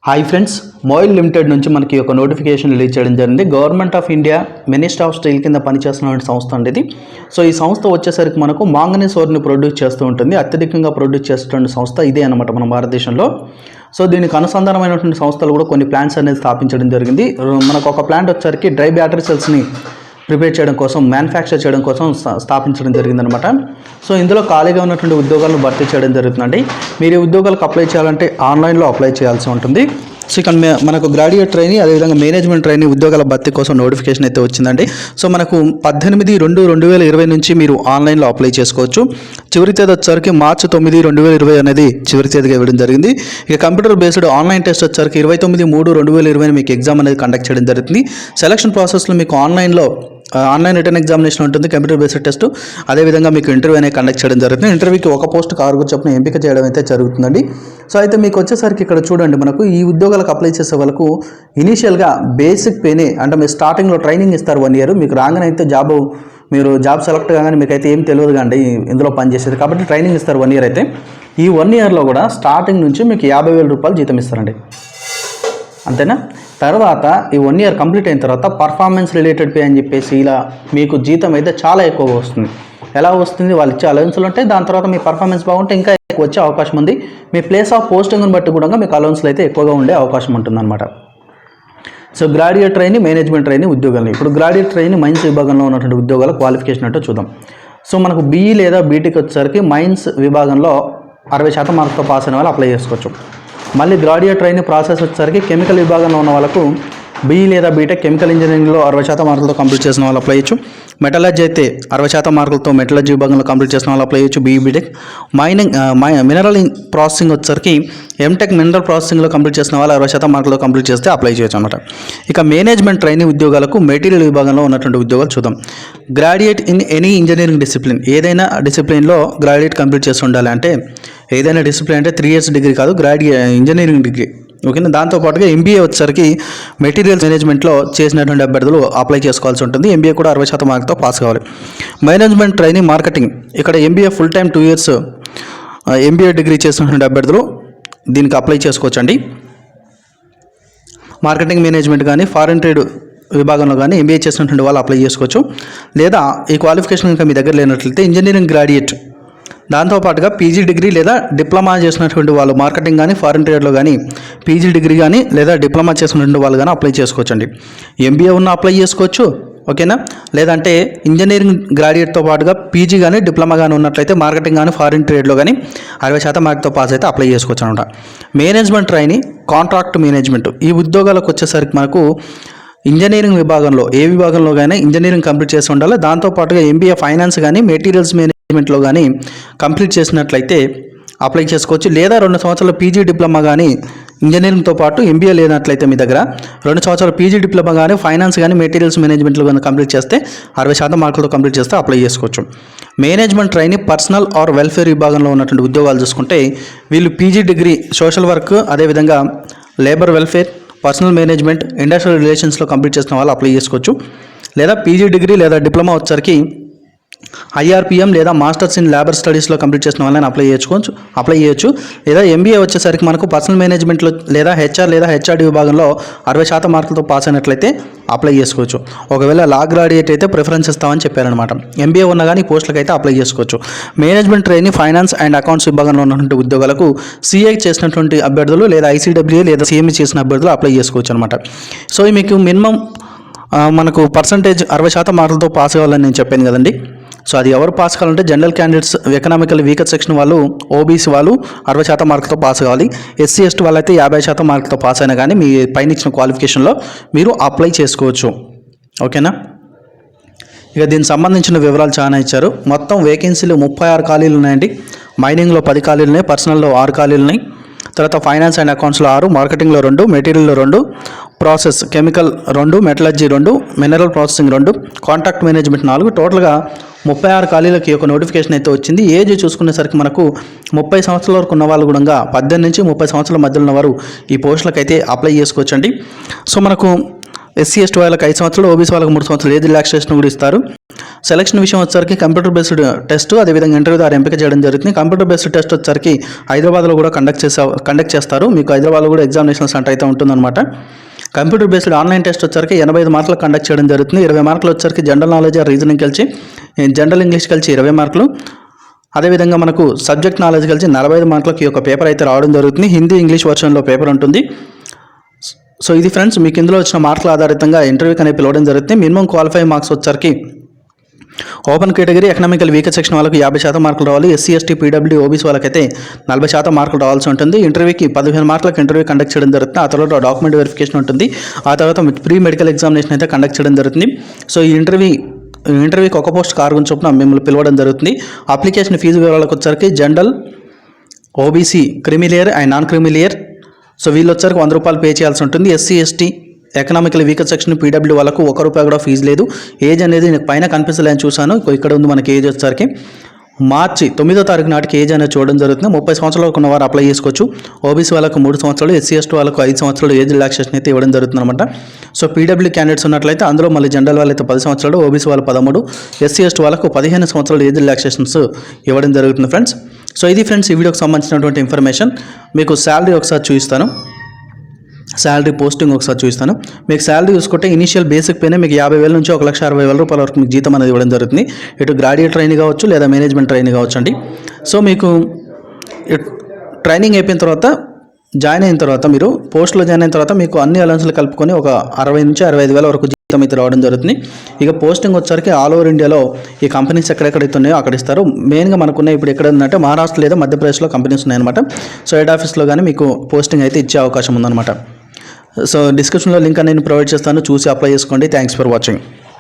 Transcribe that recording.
Hi friends, MOIL limited నుంచి మనకి ఒక నోటిఫికేషన్ రిలీజ్ చేయడం జరిగింది. Government of India ministry of steel కింద పనిచేస్తున్న సంస్థ అండి ఇది. సో ఈ సంస్థ వచ్చేసరికి మనకు మాంగనీస్ ఓర్ని ప్రొడ్యూస్ చేస్తూ ఉంటుంది. అత్యధికంగా ప్రొడ్యూస్ చేస్తున్న సంస్థ ఇదే అనమాట మన భారతదేశంలో. సో దీనికి అనుసంధానమైనటువంటి సంస్థలు కూడా కొన్ని ప్లాంట్స్ అనేది స్థాపించడం జరిగింది. మనకు ఒక ప్లాంట్ వచ్చేసరికి డ్రై బ్యాటరీ సెల్స్ని ప్రిపేర్ చేయడం కోసం, మ్యానుఫ్యాక్చర్ చేయడం కోసం స్థాపించడం జరిగిందనమాట. సో ఇందులో ఖాళీగా ఉన్నటువంటి ఉద్యోగాలను భర్తీ చేయడం జరుగుతుందండి. మీరు ఈ ఉద్యోగాలకు అప్లై చేయాలంటే ఆన్లైన్లో అప్లై చేయాల్సి ఉంటుంది. సో ఇక్కడ మనకు గ్రాడ్యుయేట్ ట్రైనీ అదేవిధంగా మేనేజ్మెంట్ ట్రైనీ ఉద్యోగాల భర్తీ కోసం నోటిఫికేషన్ అయితే వచ్చిందండి. సో మనకు 18/2/2020 నుంచి మీరు ఆన్లైన్లో అప్లై చేసుకోవచ్చు. చివరి తేదీ వచ్చేసరికి మార్చి 9, 2020 అనేది చివరి తేదీగా ఇవ్వడం జరిగింది. ఇక కంప్యూటర్ బేస్డ్ ఆన్లైన్ టెస్ట్ వచ్చేసరికి 29/3/2020 మీకు ఎగ్జామ్ అనేది కండక్ట్ చేయడం జరుగుతుంది. సెలక్షన్ ప్రాసెస్లో మీకు ఆన్లైన్ రిటర్న్ ఎగ్జామినేషన్ ఉంటుంది, కంప్యూటర్ బేస్డ్ టెస్ట్, అదేవిధంగా మీకు ఇంటర్వ్యూ అనేది కండక్ట్ చేయడం జరుగుతుంది. ఇంటర్వ్యూకి ఒక పోస్ట్ 6 చొప్పున ఎంపిక చేయడం అయితే జరుగుతుందండి. సో అయితే మీకు వచ్చేసరికి ఇక్కడ చూడండి, మనకు ఈ ఉద్యోగాలకు అప్లై చేసే వాళ్ళకు ఇనీషియల్గా బేసిక్ పేనే అంటే మీరు స్టార్టింగ్లో ట్రైనింగ్ ఇస్తారు 1 year. మీకు రాగానే అయితే మీరు జాబ్ సెలెక్ట్ కాగానే మీకు అయితే ఏం తెలియదు కండి ఇందులో పనిచేసేది, కాబట్టి ట్రైనింగ్ ఇస్తారు 1 year. అయితే ఈ 1 yearలో కూడా స్టార్టింగ్ నుంచి మీకు 50,000 రూపాయలు జీతం ఇస్తారండి, అంతేనా. తర్వాత ఈ 1 year కంప్లీట్ అయిన తర్వాత పర్ఫార్మెన్స్ రిలేటెడ్ పే అని చెప్పేసి ఇలా మీకు జీతం అయితే చాలా ఎక్కువగా వస్తుంది. ఎలా వస్తుంది, వాళ్ళు ఇచ్చే అలవెన్స్లు ఉంటాయి. దాని తర్వాత మీ పర్ఫార్మెన్స్ బాగుంటే ఇంకా ఎక్కువ వచ్చే అవకాశం ఉంది. మీ ప్లేస్ ఆఫ్ పోస్టింగ్ని బట్టి కూడా మీకు అలవెన్స్లు అయితే ఎక్కువగా ఉండే అవకాశం ఉంటుందన్నమాట. So graduate trainee, management trainee ఉద్యోగాలు. ఇప్పుడు గ్రాడ్యుయేట్ ట్రైనీ మైన్స్ విభాగంలో ఉన్నటువంటి ఉద్యోగాల క్వాలిఫికేషన్ అంటే చూద్దాం. సో మనకు బీఈ లేదా బీటెక్ వచ్చేసరికి మైన్స్ విభాగంలో 60% మార్కుతో పాస్ అయిన వాళ్ళు అప్లై చేసుకోవచ్చు. మళ్ళీ గ్రాడ్యుయేట్ ట్రైనీ ప్రాసెస్ వచ్చేసరికి కెమికల్ విభాగంలో ఉన్న వాళ్ళకు బీఈ లేదా బీటెక్ కెమికల్ ఇంజనీరింగ్లో 60% మార్కులతో కంప్లీట్ చేసిన వాళ్ళు అప్లై చేయొచ్చు. మెటలర్జీ అయితే 60% మార్కులతో మెటలర్జీ విభాగంలో కంప్లీట్ చేసిన వాళ్ళు అప్లై చేయొచ్చు బీఈ బీటెక్. మినరల్ ప్రాసెసింగ్ వచ్చేసరికి ఎంటెక్ మినరల్ ప్రాసెసింగ్లో కంప్లీట్ చేసిన వాళ్ళు 60% మార్కులతో కంప్లీట్ చేస్తే అప్లై చేయొచ్చు అనమాట. ఇక మేనేజ్మెంట్ ట్రైనీ ఉద్యోగాలకు మెటీరియల్ విభాగంలో ఉన్నటువంటి ఉద్యోగాలు చూద్దాం. Graduate in any engineering discipline, ఏదైనా డిసిప్లిన్లో గ్రాడ్యుయేట్ కంప్లీట్ చేసి ఉండాలి. అంటే ఏదైనా డిసిప్లిన్ అంటే 3 years డిగ్రీ కాదు, ఇంజనీరింగ్ డిగ్రీ, ఓకేనా. దాంతోపాటుగా ఎంబీఏ వచ్చేసరికి మెటీరియల్స్ మేనేజ్మెంట్లో చేసినటువంటి అభ్యర్థులు అప్లై చేసుకోవాల్సి ఉంటుంది. ఎంబీఏ కూడా 60% మార్కుతో పాస్ కావాలి. మేనేజ్మెంట్ ట్రైనీ మార్కెటింగ్, ఇక్కడ MBA full time 2 years MBA degree చేసినటువంటి అభ్యర్థులు దీనికి అప్లై చేసుకోవచ్చండి. మార్కెటింగ్ మేనేజ్మెంట్ కానీ ఫారెన్ ట్రేడ్ విభాగంలో కానీ ఎంబీఏ చేసినటువంటి వాళ్ళు అప్లై చేసుకోవచ్చు. లేదా ఈ క్వాలిఫికేషన్ ఇంకా మీ దగ్గర లేనట్లయితే ఇంజనీరింగ్ గ్రాడ్యుయేట్, దాంతోపాటుగా పీజీ డిగ్రీ లేదా డిప్లొమా చేసినటువంటి వాళ్ళు మార్కెటింగ్ కానీ ఫారెన్ ట్రేడ్లో కానీ పీజీ డిగ్రీ కానీ లేదా డిప్లొమా చేసినటువంటి వాళ్ళు కానీ అప్లై చేసుకోవచ్చండి. ఎంబీఏ ఉన్న అప్లై చేసుకోవచ్చు, ఓకేనా. లేదంటే ఇంజనీరింగ్ గ్రాడ్యుయేట్తో పాటుగా పీజీ కానీ డిప్లొమా కానీ ఉన్నట్లయితే మార్కెటింగ్ కానీ ఫారెన్ ట్రేడ్లో కానీ 60% మార్కుతో పాస్ అయితే అప్లై చేసుకోవచ్చు అనమాట. మేనేజ్మెంట్ ట్రైనీ కాంట్రాక్ట్ మేనేజ్మెంట్, ఈ ఉద్యోగాలకు వచ్చేసరికి మనకు ఇంజనీరింగ్ విభాగంలో ఏ విభాగంలో కానీ ఇంజనీరింగ్ కంప్లీట్ చేసి ఉండాలి. దాంతోపాటుగా ఎంబీఏ ఫైనాన్స్ కానీ మెటీరియల్స్ మేనేజ్మెంట్లో కానీ కంప్లీట్ చేసినట్లయితే అప్లై చేసుకోవచ్చు. లేదా 2 సంవత్సరాల పీజీ డిప్లొమా కానీ ఇంజనీరింగ్తో పాటు ఎంబీఏ లేనట్లయితే మీ దగ్గర 2 సంవత్సరాల పీజీ డిప్లొమా కానీ ఫైనాన్స్ కానీ మెటీరియల్స్ మేనేజ్మెంట్లో కానీ కంప్లీట్ చేస్తే 60% మార్కులతో కంప్లీట్ చేస్తే అప్లై చేసుకోవచ్చు. Management trainee personnel or welfare విభాగంలో ఉన్నటువంటి ఉద్యోగాలు చూసుకుంటే వీళ్ళు పీజీ డిగ్రీ సోషల్ వర్క్, అదేవిధంగా labour welfare, personnel management, industrial రిలేషన్స్లో కంప్లీట్ చేసిన వాళ్ళు అప్లై చేసుకోవచ్చు. లేదా పీజీ డిగ్రీ లేదా డిప్లొమా వచ్చేసరికి ఐఆర్పిఎం లేదా మాస్టర్స్ ఇన్ లేబర్ స్టడీస్లో కంప్లీట్ చేసిన వాళ్ళని అప్లై చేయొచ్చు. లేదా ఎంబీఏ వచ్చేసరికి మనకు పర్సనల్ మేనేజ్మెంట్లో లేదా హెచ్ఆర్ లేదా హెచ్ఆర్డి విభాగంలో 60% మార్కులతో పాస్ అయినట్లయితే అప్లై చేసుకోవచ్చు. ఒకవేళ లా గ్రాడ్యుయేట్ అయితే ప్రిఫరెన్స్ ఇస్తామని చెప్పారనమాట. ఎంబీఏ ఉన్న కానీ పోస్టులకు అయితే అప్లై చేసుకోవచ్చు. Management trainee finance and accounts విభాగంలో ఉన్నటువంటి ఉద్యోగాలకు సిఐ చేసినటువంటి అభ్యర్థులు లేదా ఐసీడబ్ల్యూఏ లేదా సిఎంఈ చేసిన అభ్యర్థులు అప్లై చేసుకోవచ్చు అనమాట. సో మీకు మినిమం మనకు పర్సంటేజ్ 60% మార్కులతో పాస్ కావాలని నేను చెప్పాను కదండి. సో అది ఎవరు పాస్ కావాలంటే general candidates, economical weaker section వాళ్ళు, ఓబీసీ వాళ్ళు 60% మార్కులతో పాస్ కావాలి. ఎస్సీ ఎస్టీ వాళ్ళైతే 50% మార్కులతో పాస్ అయినా కానీ మీ పైన ఇచ్చిన క్వాలిఫికేషన్లో మీరు అప్లై చేసుకోవచ్చు, ఓకేనా. ఇక దీనికి సంబంధించిన వివరాలు చాలా ఇచ్చారు. మొత్తం వేకెన్సీలు 36 ఖాళీలు ఉన్నాయండి. మైనింగ్లో 10 ఖాళీలు ఉన్నాయి, పర్సనల్లో 6 ఖాళీలు ఉన్నాయి. తర్వాత ఫైనాన్స్ అండ్ అకౌంట్స్లో 6, మార్కెటింగ్లో 2, మెటీరియల్లో 2, process chemical 2, metallurgy 2, mineral processing 2, contract management 4. టోటల్గా 36 ఖాళీలకి ఒక నోటిఫికేషన్ అయితే వచ్చింది. ఏజ్ చూసుకునేసరికి మనకు 30 సంవత్సరాల వరకు ఉన్న వాళ్ళు కూడా 18 నుంచి 30 సంవత్సరాల మధ్యలో ఉన్నవారు ఈ పోస్టులకు అయితే అప్లై చేసుకోవచ్చండి. సో మనకు ఎస్సీ ఎస్టీ వాళ్ళకి 5 సంవత్సరాలు, ఓబీసీ వాళ్ళకి 3 సంవత్సరాలు ఏజ్ రిలాక్సేషన్ కూడా ఇస్తారు. సెలక్షన్ విషయం వచ్చేసరికి కంప్యూటర్ బేస్డ్ టెస్ట్, అదేవిధంగా ఇంటర్వ్యూ ద్వారా ఎంపిక చేయడం జరుగుతుంది. కంప్యూటర్ బేస్డ్ టెస్ట్ వచ్చేసరికి హైదరాబాద్లో కూడా కండక్ట్ చేస్తారు. మీకు హైదరాబాద్లో కూడా ఎగ్జామినేషన్ సెంటర్ అయితే ఉంటుందన్నమాట. కంప్యూటర్ బేస్డ్ ఆన్లైన్ టెస్ట్ వచ్చరికి 85 మార్కులు కండక్ట్ చేయడం జరుగుతుంది. 20 మార్కులు వచ్చరికి జనరల్ నాలెడ్జ్, రీజనింగ్ కలిసి, జనరల్ ఇంగ్లీష్ కలిసి 20 మార్కులు, అదేవిధంగా మనకు సబ్జెక్ట్ నాలెడ్జ్ కలిసి 45 మార్కులకి ఒక పేపర్ అయితే రావడం జరుగుతుంది. హిందీ, ఇంగ్లీష్ వర్షన్లో పేపర్ ఉంటుంది. సో ఇది ఫ్రెండ్స్, మీకు ఇందులో వచ్చిన మార్కుల ఆధారితంగా ఇంటర్వ్యూకి అనేది పిలవడం జరుగుతుంది. మినిమం క్వాలిఫై మార్క్స్ వచ్చరికి open category, economical weaker section వాళ్ళకి 50% మార్కులు రావాలి. ఎస్సీ ఎస్టీ పీడబ్ల్యూ ఓబీసీ వాళ్ళకైతే 40% మార్కులు రావాల్సి ఉంటుంది. ఇంటర్వ్యూకి 15 మార్కులకు ఇంటర్వ్యూ కండక్ట్ చేయడం జరుగుతుంది. ఆ తర్వాత డాక్యుమెంట్ వెరిఫికేషన్ ఉంటుంది. ఆ తర్వాత ప్రీ మెడికల్ ఎగ్జామినేషన్ అయితే కండక్ట్ చేయడం జరుగుతుంది. సో ఈ ఇంటర్వ్యూకి ఒక పోస్ట్ కార్గుని చొప్పున మిమ్మల్ని పిలవడం జరుగుతుంది. అప్లికేషన్ ఫీజు వివరాలకు వచ్చరికి general, OBC, creamy layer and non creamy layer, so వీళ్ళు వచ్చరికి 100 రూపాయలు పే చేయాల్సి ఉంటుంది. SC ST economical weaker section PW వాళ్ళకు 1 రూపాయి కూడా ఫీజు లేదు. ఏజ్ అనేది నేను పైన కనిపిస్తలేని చూశాను, ఇక్కడ ఉంది మనకి ఏజ్ వచ్చేసరికి మార్చి 9వ తారీఖు నాటికి ఏజ్ అనేది చూడడం జరుగుతుంది. 30 సంవత్సరాల వరకు ఉన్నవారు అప్లై చేసుకోవచ్చు. ఓబీసీ వాళ్ళకు 3 సంవత్సరాలు, ఎస్సీ ఎస్టీ వాళ్ళకు 5 సంవత్సరాలు ఏజ్ రిలాక్సేషన్ అయితే ఇవ్వడం జరుగుతుంది అనమాట. సో పీడబ్ల్యూ క్యాండిడేట్స్ ఉన్నట్లయితే అందులో మళ్ళీ జనరల్ వాళ్ళైతే 10 సంవత్సరాలు, ఓబీసీ వాళ్ళు 13, ఎస్సీ ఎస్టీ వాళ్ళకు 15 సంవత్సరాలు ఏజ్ రిలాక్సేషన్స్ ఇవ్వడం జరుగుతుంది ఫ్రెండ్స్. సో ఇది ఫ్రెండ్స్ ఈ వీడియోకి సంబంధించినటువంటి ఇన్ఫర్మేషన్. మీకు శాలరీ ఒకసారి చూపిస్తాను, శాలరీ పోస్టింగ్ ఒకసారి చూస్తాను. మీకు శాలరీ చూసుకుంటే ఇనిషియల్ బేసిక్ పేనే మీకు 50,000 నుంచి 1,60,000 రూపాయల వరకు మీకు జీతం అనేది ఇవ్వడం జరుగుతుంది. ఇటు గ్రాడ్యుయేట్ ట్రైనీ కావచ్చు లేదా మేనేజ్మెంట్ ట్రైనీ కావచ్చు అండి. సో మీకు ట్రైనింగ్ అయిపోయిన తర్వాత జాయిన్ అయిన తర్వాత మీరు పోస్ట్లో జాయిన్ అయిన తర్వాత మీకు అన్ని అలవెన్స్లు కలుపుకొని ఒక 60,000 నుంచి 65,000 వరకు జీతం అయితే రావడం జరుగుతుంది. ఇక పోస్టింగ్ వచ్చరికి ఆల్ ఓవర్ ఇండియాలో ఈ కంపెనీస్ ఎక్కడెక్కడైతే ఉన్నాయో అక్కడ ఇస్తారు. మెయిన్గా మనకున్న ఇప్పుడు ఎక్కడ ఉందంటే మహారాష్ట్ర లేదా మధ్యప్రదేశ్లో కంపెనీస్ ఉన్నాయన్నమాట. సో హెడ్ ఆఫీస్లో కానీ మీకు పోస్టింగ్ అయితే ఇచ్చే అవకాశం ఉందన్నమాట. సో డిస్క్రిప్షన్లో లింక్ అనేది ప్రొవైడ్ చేస్తాను, చూసి అప్లై చేసుకోండి. Thanks for watching.